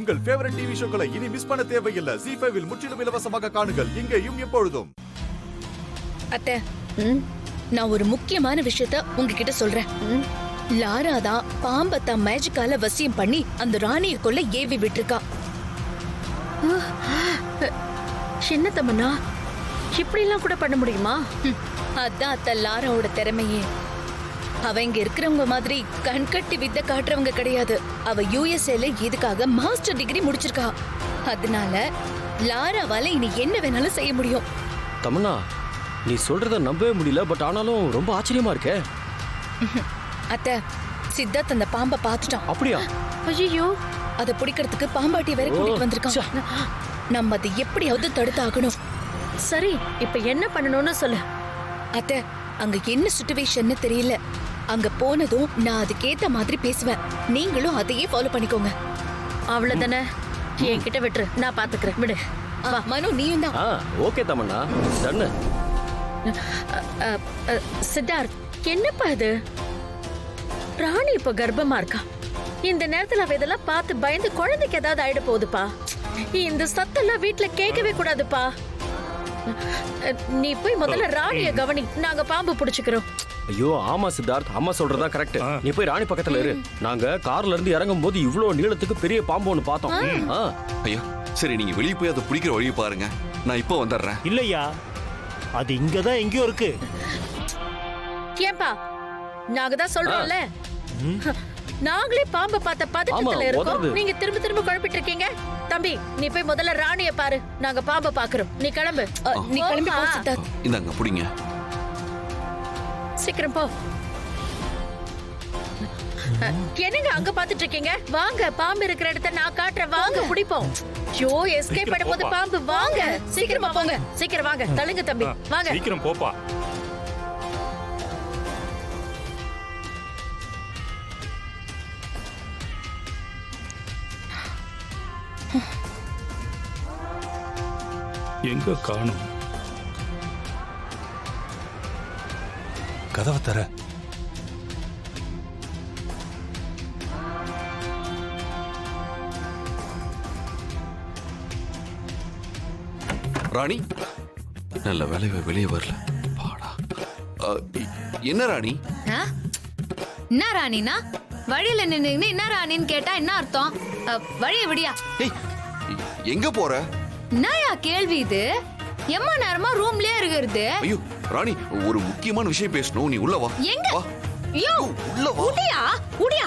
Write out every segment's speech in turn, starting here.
உங்கள் favourite TV ஷோக்களை இனி miss பண்ண தேவையில்லை. ZEE5 இல் முற்றிலும் இலவசமாக காணுங்கள். இங்கேயும் எப்பொழுதும். அத்தை, நான் ஒரு முக்கியமான விஷயத்த உங்ககிட்ட சொல்றேன். லாரா தான் பாம்பை தான் மேஜிக்கால வசியம் பண்ணி அந்த ராணியை கொல்ல ஏவி விட்டுருக்கா. சின்ன தம்மனா, இப்படி எல்லாம் கூட பண்ண முடியுமா? அதான் அத்தை லாராவோட திறமையே. அவ இங்க இருக்கிறவங்க மாதிரி கண்கட்டி வித்த காட்டுறவங்க கிடையாது. அவ USAல இதுக்காக மாஸ்டர் டிகிரி முடிச்சிருக்கா. அதனால லாராவால இனி என்ன வேணாலும் செய்ய முடியும். தமன்னா, நீ சொல்றத நம்பவே முடியல. பட் ஆனாலும் ரொம்ப ஆச்சரியமா இருக்கே. அத்தை, சித்தார்த் அந்த பாம்பை பார்த்துட்டான். அப்படியா? ஐயோ, அதை பிடிக்கிறதுக்கு பாம்பாட்டி வேற கூட்டிட்டு வந்திருக்கான். நம்ம அதை எப்படியாவது தடுத்தாகணும். சரி, இப்ப என்ன பண்ணணும்னு சொல்லு. அத்தை, அங்க என்ன சிச்சுவேஷன்னு தெரியல. அங்க போனதும் நான் அதுக்கேத்த மாதிரி பேசுவேன். நீங்களும் அதையே ஃபாலோ பண்ணிக்கோங்க. அவ்வளவுதானே, என்கிட்ட விட்டுரு, நான் பாத்துக்கிறேன். விடு. மனு, நீயும் தான். ஓகே தமன்னா, டன்னு. சித்தார்த், என்னப்பா இது? ராணி இப்ப கர்ப்பமா இருக்கா. இந்த நேரத்துல அவ இதெல்லாம் பார்த்து பயந்து குழந்தைக்கு ஏதாவது ஆயிட போகுதுப்பா. இந்த சத்தெல்லாம் வீட்டுல கேட்கவே கூடாதுப்பா. நீ போய் முதல்ல ராணிய கவனி, நாங்க பாம்பு பிடிச்சுக்கிறோம். ஐயோ ஆமா சித்தார்த், அம்மா சொல்றதா கரெக்ட். நீ போய் ராணி பக்கத்துல இரு. நாங்க கார்ல இருந்து இறங்கும் போது இவ்வளவு நீளத்துக்கு பெரிய பாம்பு ஒண்ணு பார்த்தோம். ஐயா, சரி, நீங்க வெளியே போய் அதை பிடிக்கிற வழியை பாருங்க. நான் இப்போ வந்துடுறேன். இல்லையா, அது இங்கதான் எங்கேயோ இருக்கு. ஏன்பா, நாங்க தான் சொல்றோம்ல, நாங்களே பாம்பை பார்த்த பதட்டத்துல இருக்கோம். நீங்க திரும்ப திரும்ப குழப்பிட்டு இருக்கீங்க. தம்பி, நீ போய் முதல்ல ராணிய பாரு, நாங்க பாம்பை பாக்குறோம். நீ கிளம்பு. நீ கிளம்பி போ சித்தார்த். இந்தாங்க, பிடிங்க. சீக்கிரம் போ. என்னங்க அங்க பாத்துட்டு இருக்கீங்க? வாங்க, பாம்பு இருக்கிற இடத்த நான் காட்டுறேன். வாங்க, பிடிப்போம். ஐயோ, எஸ்கேப் பண்ண போது பாம்பு. வாங்க, சீக்கிரமா போங்க. சீக்கிரம் வாங்க, தள்ளுங்க தம்பி, வாங்க. சீக்கிரம் போப்பா. எங்க காணோம்? கதவை தர. ராணி, நல்ல வேலை வெளியே வரல. பாடா. என்ன ராணி? என்ன ராணினா? வழியில நின்னு என்ன ராணின்னு கேட்டா என்ன அர்த்தம்? வழிய விடியா. எங்க போற? என்னயா கேள்வி இது? எம்மா நேரமா ரூம்லயே இருக்கிறது. ஐயோ ராணி, ஒரு முக்கியமான விஷயம் பேசணும். நீ உள்ள வா. எங்க? வா. ஐயோ, உள்ள வா. உடியா உடியா.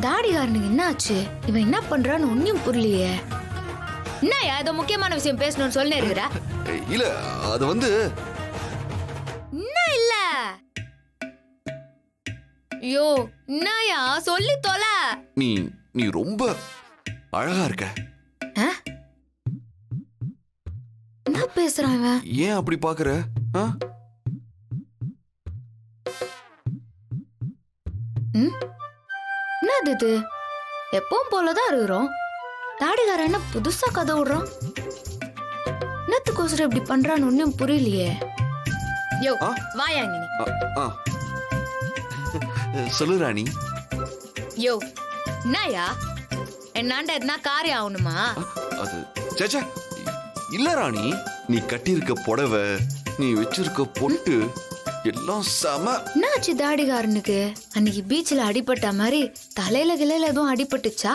தாடிகாரனுக்கு என்ன ஆச்சு? இவன் என்ன பண்றான்னு ஒன்னும் புரியலையே. என்னயா ஏதோ முக்கியமான விஷயம் பேசணும்னு சொல்ல இருக்கிற? இல்ல, அது வந்து என்ன இல்ல. ஐயோ, என்னயா சொல்லி தொலை. நீ ரொம்ப அழகா இருக்க. என்ன பேசுறான் இவன்? ஏன் அப்படி பாக்குற? என்னது இது? எப்பவும் போலதான் இருக்கிறோம். தாடிகார என்ன புதுசா கதை விடுறான்? என்னத்துக்கோசரம் இப்படி பண்றான்னு ஒன்னும் புரியலையே. யோ, வாயா நீ. சொல்லு ராணி. யோ, என்னயா என்னாண்ட எதுனா காரியம் ஆகணுமா? அது சேச்சா இல்ல ராணி. நீ கட்டியிருக்க புடவை, நீ வச்சிருக்க பொட்டு எல்லாம் செம. என்னாச்சு தாடிகாரனுக்கு? அன்னைக்கு பீச்ல அடிபட்ட மாதிரி தலையில கிளையில எதுவும் அடிபட்டுச்சா?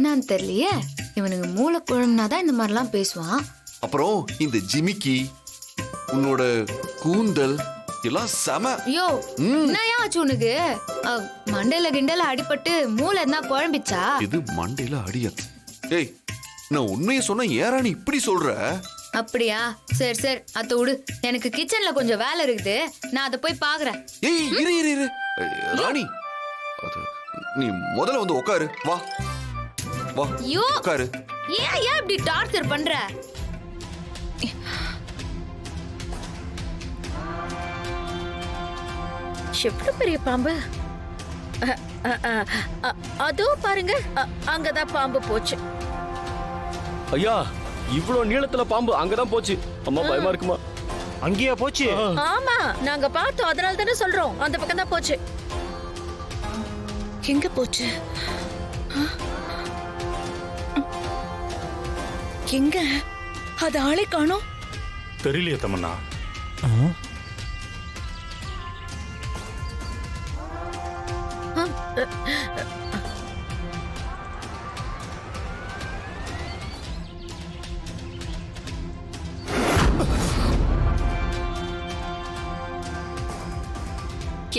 நான் தெரியலையே. இவனுக்கு மூளை குழம்புனாதான் இந்த மாதிரிலாம் பேசுவான். அப்புறம் இந்த ஜிமிக்கி, உன்னோட கூந்தல் எல்லாம் செம. யோ, என்னயா ஆச்சு உனக்கு? மண்டையில கிண்டல அடிபட்டு மூளை என்ன குழம்பிச்சா? இது மண்டையில அடியா? ஏய், நான் உண்மையை சொன்ன ஏன் ராணி இப்படி சொல்ற? அப்படியா? சரி சரி, அத விடு. எனக்கு கிச்சன்ல கொஞ்சம் வேலை இருக்குது, நான் அதை போய் பாக்குறேன். ஏய், இரு இரு இரு ராணி, அது நீ முதல்ல வந்து உட்காரு. வா வா, உட்காரு. ஏன் இப்படி டார்ச்சர் பண்ற? எவ்வளவு பெரிய பாம்பு! அதோ பாருங்க, அங்கதான் பாம்பு போச்சு. ஐயா, இவ்வளவு நீளத்துல பாம்பு அங்கதான் போச்சு. அம்மா, பயமா இருக்குமா? அங்கேயா போச்சு? ஆமா, நாங்க பார்த்தோம், அதனால தானே சொல்றோம். அந்த பக்கம் தான் போச்சு. எங்க போச்சு? ஆ? எங்க அது ஆளே காணோம். தெரியலையே தமன்னா.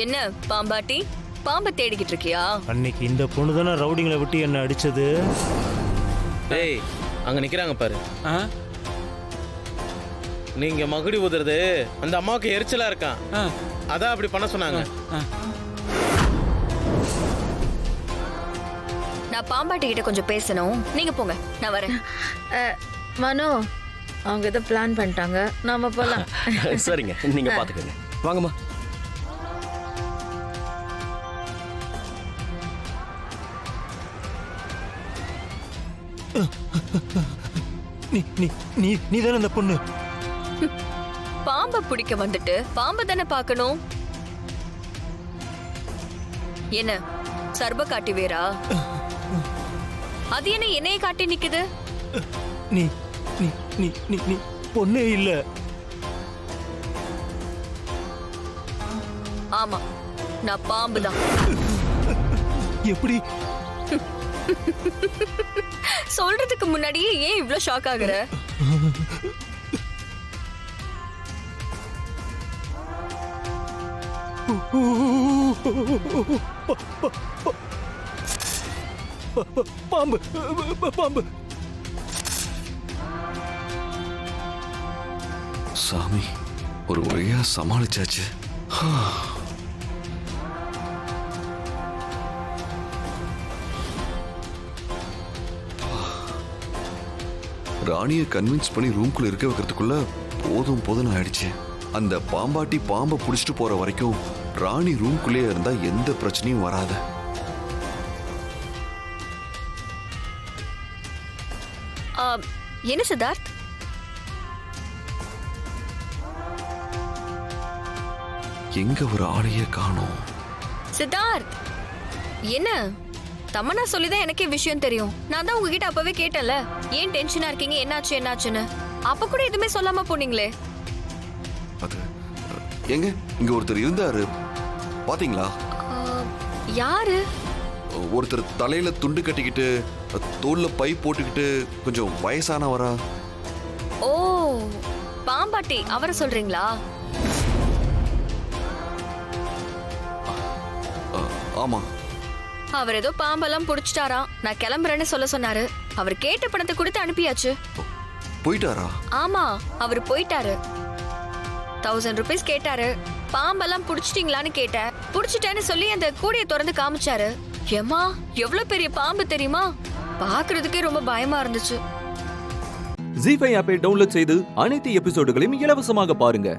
என்ன பாம்பாட்டி, பாம்பை தேடிக்கிட்டு இருக்கியா? அன்னைக்கு இந்த பொண்ணு தானே ரவுடிங்களை விட்டு என்ன அடிச்சது. டேய் அங்க நிக்கிறாங்க பாரு. நீங்க மகுடி ஊதுறது அந்த அம்மாவுக்கு எரிச்சலா இருக்கான், அதான் அப்படி பண்ண சொன்னாங்க. நான் பாம்பாட்டி கிட்ட கொஞ்சம் பேசணும், நீங்க போங்க, நான் வரேன். மனோ, அவங்க ஏதோ பிளான் பண்ணிட்டாங்க, நாம போலாம். சரிங்க, நீங்க பாத்துக்கங்க. வாங்கம்மா. நீ நீ நீ நீ தானே அந்த பொண்ணு? பாம்பை பிடிக்க வந்துட்டு பாம்பை தானே பார்க்கணும். என்ன சர்ப காட்டி வேறா? அது என்ன என்னைய காட்டி நிக்குது? நீ நீ நீ நீ நீ பொண்ணே இல்ல. ஆமா, நான் பாம்பு தான். எப்படி? சொல்றதுக்கு முன்னாடியே ஏன் இவ்ளோ ஷாக் ஆகுற? பாம்பு பாம்பு. சாமி, ஒரு வழியா சமாளிச்சாச்சு. ராணியை கன்வின்ஸ் பண்ணி ரூம்குள்ள இருக்க வைக்கிறதுக்குள்ள போதும் ஆயிடுச்சு. அந்த பாம்பாட்டி பாம்பை புடிச்சிட்டு போற வரைக்கும் ராணி ரூம்குள்ளேயே இருந்தா எந்த பிரச்சனையும் வராது. என்ன சித்தார்த், எங்க ஒரு ஆளையே காணோம். சித்தார்த் என்ன? தமன்னா சொல்லிதான் எனக்கே விஷயம் தெரியும். நான் தான் உங்ககிட்ட அப்பவே கேட்டல, ஏன் டென்ஷனா இருக்கீங்க, என்னாச்சுன்னு. அப்ப கூட எதுவுமே சொல்லாம போனீங்களே. அது எங்க இங்க ஒருத்தர் இருந்தாரு, பாத்தீங்களா? யாரு? ஒருத்தர் தலையில துண்டு கட்டிக்கிட்டு தோல்ல பை போட்டுக்கிட்டு கொஞ்சம் வயசானவரா. ஓ, பாம்பாட்டி அவரை சொல்றீங்களா? ஆமா. அவர் ஏதோ பாம்பெல்லாம் புடிச்சிட்டாராம், நான் கிளம்புறேன்னு சொல்ல சொன்னாரு. அவர் கேட்ட பணத்தை கொடுத்து அனுப்பியாச்சு. போயிட்டாரா? ஆமா, அவர் போயிட்டாரு. 1000 ரூபீஸ் கேட்டாரு. பாம்பெல்லாம் புடிச்சிட்டீங்களான்னு கேட்டேன். புடிச்சிட்டேன்னு சொல்லி அந்த கூடைய திறந்து காமிச்சாரு. ஏமா, எவ்வளவு பெரிய பாம்பு தெரியுமா? பாக்குறதுக்கே ரொம்ப பயமா இருந்துச்சு. ஜீ5 ஆப்பை டவுன்லோட் செய்து அனைத்து எபிசோடுகளையும் இலவசமாக பாருங்க.